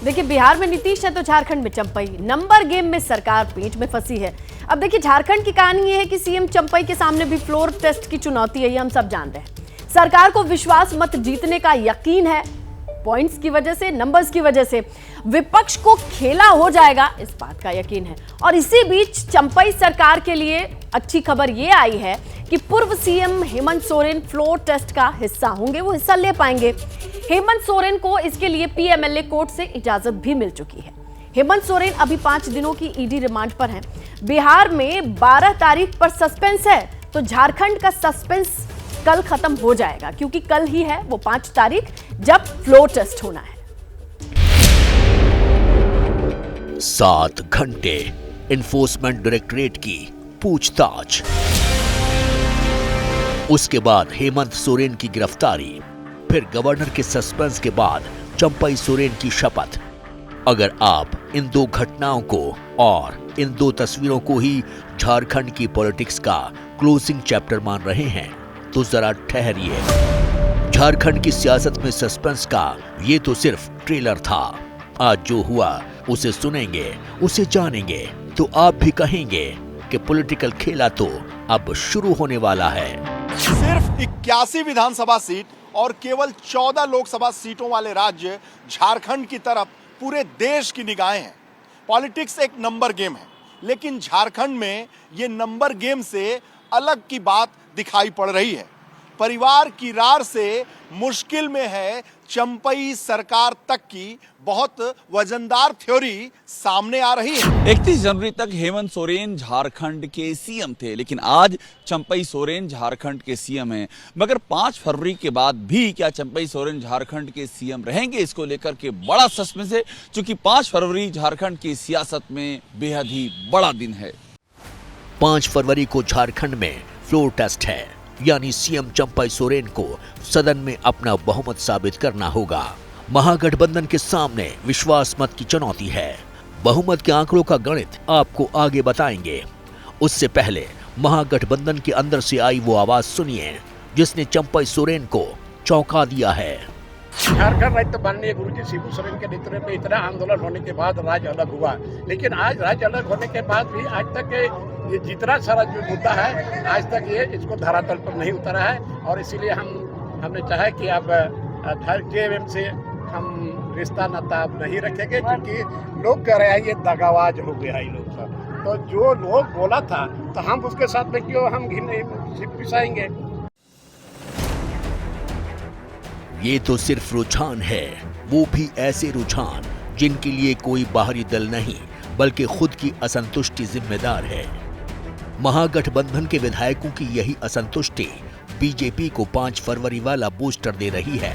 देखिए, बिहार में नीतीश है तो झारखंड में चंपई। नंबर गेम में सरकार पेंच में फंसी है। अब देखिए, झारखंड की कहानी ये है कि सीएम चंपई के सामने भी फ्लोर टेस्ट की चुनौती है, ये हम सब जान रहे हैं। सरकार को विश्वास मत जीतने का यकीन है, पॉइंट्स की वजह से, नंबर्स की वजह से विपक्ष को खेला हो जाएगा, इस बात का यकीन है। और इसी बीच चंपई सरकार के लिए अच्छी खबर ये आई है कि पूर्व CM Hemant Soren floor test का हिस्सा होंगे, वो हिस्सा ले पाएंगे। हेमंत सोरेन को इसके लिए पीएमएलए कोर्ट से इजाजत भी मिल चुकी है। हेमंत सोरेन अभी 5 दिनों की ईडी रिमांड पर हैं। बिहार में 12 तारीख पर सस्पेंस है, तो झारखंड का सस्पेंस कल खत्म हो जाएगा, क्योंकि कल ही है वो 5 तारीख जब फ्लोर टेस्ट होना है। 7 घंटे एनफोर्समेंट डायरेक्टरेट की पूछताछ, उसके बाद हेमंत सोरेन की गिरफ्तारी, फिर गवर्नर के सस्पेंस के बाद चंपई सोरेन की शपथ। अगर आप इन 2 घटनाओं को और इन 2 तस्वीरों को ही झारखंड की पॉलिटिक्स का क्लोजिंग चैप्टर मान रहे हैं तो जरा ठहरिए। झारखंड की सियासत में सस्पेंस का ये तो सिर्फ ट्रेलर था। आज जो हुआ उसे सुनेंगे, उसे जानेंगे तो आप भी कहेंगे कि पॉलिटिकल खेला तो अब शुरू होने वाला है। सिर्फ 81 विधानसभा सीट और केवल 14 लोकसभा सीटों वाले राज्य झारखंड की तरफ पूरे देश की निगाहें हैं। पॉलिटिक्स एक नंबर गेम है, लेकिन झारखंड में ये नंबर गेम से अलग की बात दिखाई पड़ रही है। परिवार की रार से मुश्किल में है चंपई सरकार तक की बहुत वजनदार थ्योरी सामने आ रही है। 31 जनवरी तक हेमंत सोरेन झारखंड के सीएम थे, लेकिन आज चंपई सोरेन झारखंड के सीएम हैं। मगर 5 फरवरी के बाद भी क्या चंपई सोरेन झारखंड के सीएम रहेंगे, इसको लेकर के बड़ा सस्पेंस है, क्योंकि 5 फरवरी झारखंड की सियासत में बेहद ही बड़ा दिन है। 5 फरवरी को झारखंड में फ्लोर टेस्ट है, यानी सीएम चंपई सोरेन को सदन में अपना बहुमत साबित करना होगा। महागठबंधन के सामने विश्वास मत की चुनौती है। बहुमत के आंकड़ों का गणित आपको आगे बताएंगे। उससे पहले महागठबंधन के अंदर से आई वो आवाज सुनिए जिसने चंपई सोरेन को चौंका दिया है। झारखंड राज्य माननीय गुरुजी शिबू सोरेन के नेतृत्व में इतना आंदोलन होने के बाद राज्य अलग हुआ, लेकिन आज राज्य अलग होने के बाद भी आज तक ये जितना सारा जो मुद्दा है आज तक ये इसको धरातल पर नहीं उतरा है। और इसीलिए हमने चाहा कि अब जेएमएम से हम रिश्ता नाता नहीं रखेंगे, क्योंकि लोग कह रहे हैं ये दगाबाज हो गया है लोग सब। तो जो लोग बोला था तो हम उसके साथ में क्यों हम पिसाएंगे। ये तो सिर्फ रुझान है, वो भी ऐसे रुझान जिनके लिए कोई बाहरी दल नहीं बल्कि खुद की असंतुष्टि जिम्मेदार है। महागठबंधन के विधायकों की यही असंतुष्टि बीजेपी को 5 फरवरी वाला बूस्टर दे रही है।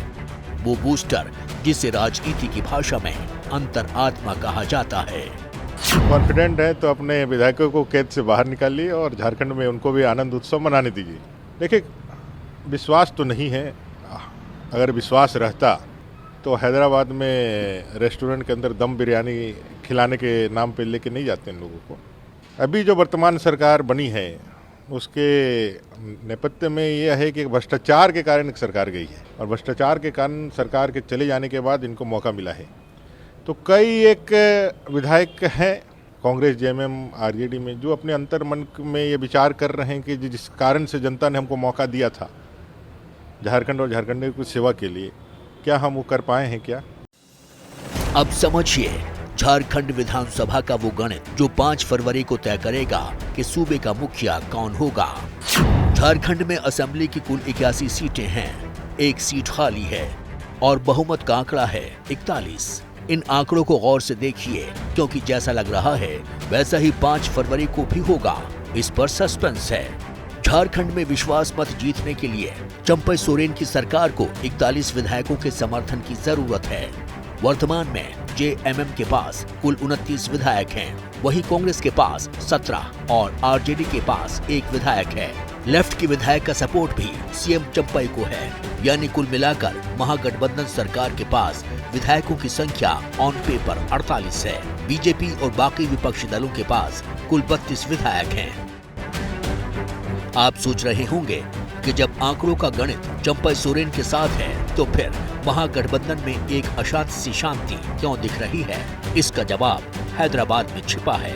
वो बूस्टर जिसे राजनीति की भाषा में अंतरात्मा कहा जाता है। कॉन्फिडेंट है तो अपने विधायकों को कैद से बाहर निकालिए और झारखंड में उनको भी आनंद उत्सव मनाने दीजिए। देखिए, विश्वास तो नहीं है। अगर विश्वास रहता तो हैदराबाद में रेस्टोरेंट के अंदर दम बिरयानी खिलाने के नाम पे लेके नहीं जाते इन लोगों को। अभी जो वर्तमान सरकार बनी है उसके नेपथ्य में यह है कि भ्रष्टाचार के कारण सरकार गई है, और भ्रष्टाचार के कारण सरकार के चले जाने के बाद इनको मौका मिला है। तो कई एक विधायक हैं कांग्रेस, जेएमएम, आरजेडी में जो अपने अंतर्मन में ये विचार कर रहे हैं कि जिस कारण से जनता ने हमको मौका दिया था झारखंड और झारखंड की सेवा के लिए, क्या हम वो कर पाए हैं क्या? अब समझिए झारखंड विधानसभा का वो गणित जो 5 फरवरी को तय करेगा कि सूबे का मुखिया कौन होगा। झारखंड में असेंबली की कुल 81 सीटें हैं, 1 सीट खाली है और बहुमत का आंकड़ा है 41। इन आंकड़ों को गौर से देखिए, क्योंकि जैसा लग रहा है वैसा ही 5 फरवरी को भी होगा। इस पर सस्पेंस है। झारखंड में विश्वास मत जीतने के लिए चंपई सोरेन की सरकार को 41 विधायकों के समर्थन की जरूरत है। वर्तमान में जेएमएम के पास कुल 29 विधायक हैं, वहीं कांग्रेस के पास 17 और आरजेडी के पास 1 विधायक है। लेफ्ट के विधायक का सपोर्ट भी सीएम चंपई को है, यानी कुल मिलाकर महागठबंधन सरकार के पास विधायकों की संख्या ऑन पेपर 48 है। बीजेपी और बाकी विपक्षी दलों के पास कुल 32 विधायक हैं। आप सोच रहे होंगे कि जब आंकड़ों का गणित चंपई सोरेन के साथ है तो फिर वहाँ गठबंधन में एक अशांत सी शांति क्यों दिख रही है, इसका जवाब हैदराबाद में छिपा है।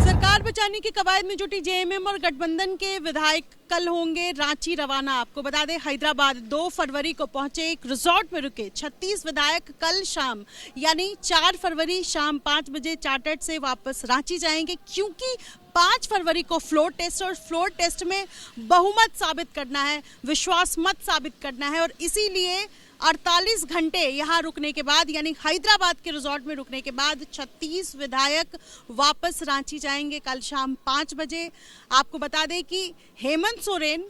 सरकार बचाने की कवायद में जुटी जेएमएम और गठबंधन के विधायक कल होंगे रांची रवाना। आपको बता दें, हैदराबाद 2 फरवरी को पहुंचे, एक रिजॉर्ट में रुके। 36 विधायक कल शाम यानी 4 फरवरी शाम 5 बजे चार्टर्ड से वापस रांची जाएंगे, क्योंकि 5 फरवरी को फ्लोर टेस्ट, और फ्लोर टेस्ट में बहुमत साबित करना है, विश्वास मत साबित करना है। और इसीलिए 48 घंटे यहाँ रुकने के बाद यानी हैदराबाद के रिजॉर्ट में रुकने के बाद 36 विधायक वापस रांची जाएंगे कल शाम 5 बजे। आपको बता दें कि हेमंत सोरेन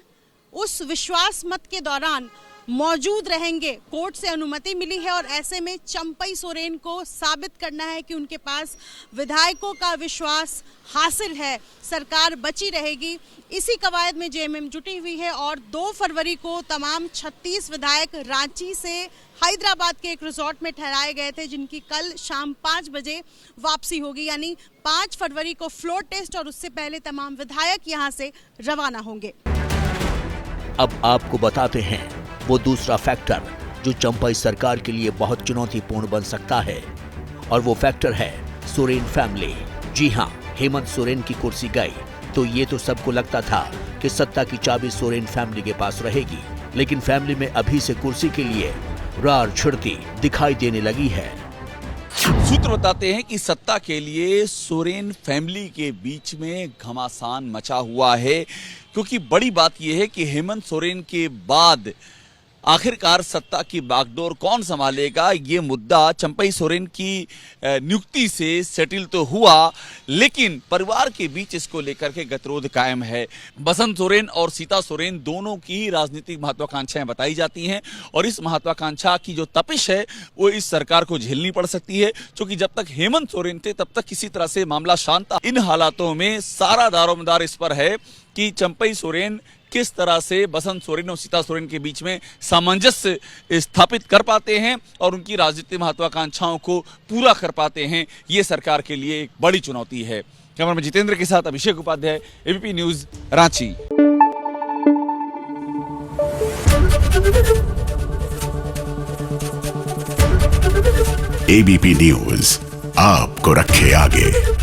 उस विश्वास मत के दौरान मौजूद रहेंगे। कोर्ट से अनुमति मिली है और ऐसे में चंपई सोरेन को साबित करना है कि उनके पास विधायकों का विश्वास हासिल है, सरकार बची रहेगी। इसी कवायद में जेएमएम जुटी हुई है और 2 फरवरी को तमाम 36 विधायक रांची से हैदराबाद के एक रिजॉर्ट में ठहराए गए थे, जिनकी कल शाम 5 बजे वापसी होगी। यानी 5 फरवरी को फ्लोर टेस्ट और उससे पहले तमाम विधायक यहां से रवाना होंगे। अब आपको बताते हैं वो दूसरा फैक्टर जो चंपई सरकार के लिए बहुत चुनौतीपूर्ण बन सकता है, और वो फैक्टर है सोरेन फैमिली। जी हाँ, हेमंत सोरेन की कुर्सी गई तो ये तो सबको लगता था कि सत्ता की चाबी सोरेन फैमिली के पास रहेगी, लेकिन फैमिली में अभी से कुर्सी के लिए रार छिड़ती दिखाई देने लगी है। सूत्र बताते हैं कि सत्ता के लिए सोरेन फैमिली के बीच में घमासान मचा हुआ है, क्योंकि बड़ी बात यह है कि हेमंत सोरेन के बाद आखिरकार सत्ता की बागडोर कौन संभालेगा, ये मुद्दा चंपई सोरेन की नियुक्ति से सेटल तो हुआ, लेकिन परिवार के बीच इसको लेकर के गतिरोध कायम है। बसंत सोरेन और सीता सोरेन दोनों की राजनीतिक महत्वाकांक्षाएं बताई जाती हैं, और इस महत्वाकांक्षा की जो तपिश है वो इस सरकार को झेलनी पड़ सकती है, क्योंकि जब तक हेमंत सोरेन थे तब तक किसी तरह से मामला शांत था। इन हालातों में सारा दारोमदार इस पर है कि चंपई सोरेन किस तरह से बसंत सोरेन और सीता सोरेन के बीच में सामंजस्य स्थापित कर पाते हैं और उनकी राजनीतिक महत्वाकांक्षाओं को पूरा कर पाते हैं। ये सरकार के लिए एक बड़ी चुनौती है। कैमरामैन जितेंद्र के साथ Abhishek Upadhyay, ABP news, Ranchi. ABP news आपको रखे आगे।